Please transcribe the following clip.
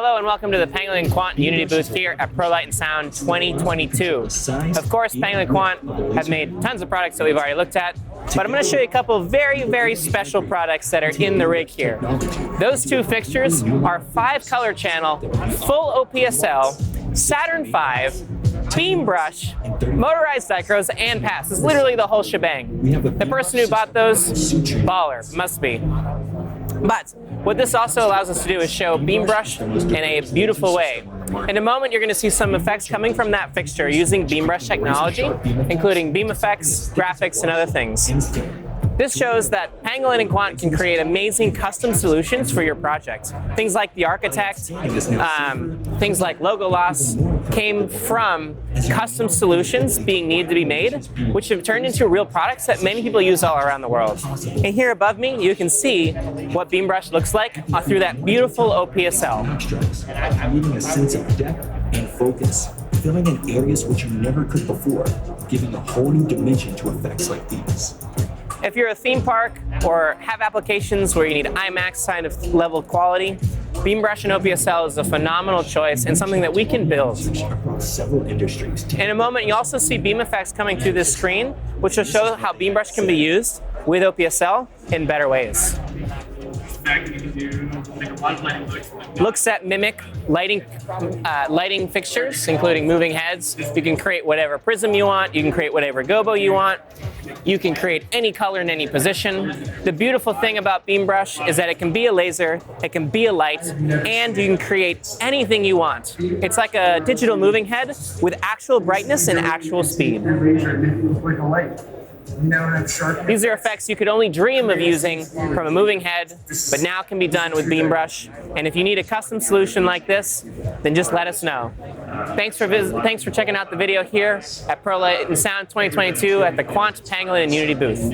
Hello and welcome to the Pangolin and KVANT Unity booth here at Prolight+Sound 2022. Of course, Pangolin and KVANT have made tons of products that we've already looked at, but I'm going to show you a couple of very special products that are in the rig here. Those two fixtures are 5-color channel, full OPSL, Saturn V, beam brush, motorized dichros, and pass. It's literally the whole shebang. The person who bought those, baller, must be. But what this also allows us to do is show beam brush in a beautiful way. In a moment, you're going to see some effects coming from that fixture using beam brush technology, including beam effects, graphics, and other things. This shows that Pangolin and KVANT can create amazing custom solutions for your project. Things like the architect, things like logo loss came from custom solutions being needed to be made, which have turned into real products that many people use all around the world. And here above me, you can see what beam brush looks like through that beautiful OPSL. Creating a sense of depth and focus, filling in areas which you never could before, giving a whole new dimension to effects like these. If you're a theme park or have applications where you need IMAX kind of level quality, beam brush and OPSL is a phenomenal choice and something that we can build. Across several industries. In a moment, you also see beam effects coming through this screen, which will show how beam brush can be used with OPSL in better ways. Looks that mimic lighting fixtures, including moving heads. You can create whatever prism you want. You can create whatever gobo you want. You can create any color in any position. The beautiful thing about beam brush is that it can be a laser, it can be a light, and you can create anything you want. It's like a digital moving head with actual brightness and actual speed. These are effects you could only dream of using from a moving head, but now can be done with beam brush. And if you need a custom solution like this, then just let us know. Thanks for checking out the video here at Prolight+Sound 2022 at the KVANT, Pangolin and Unity booth.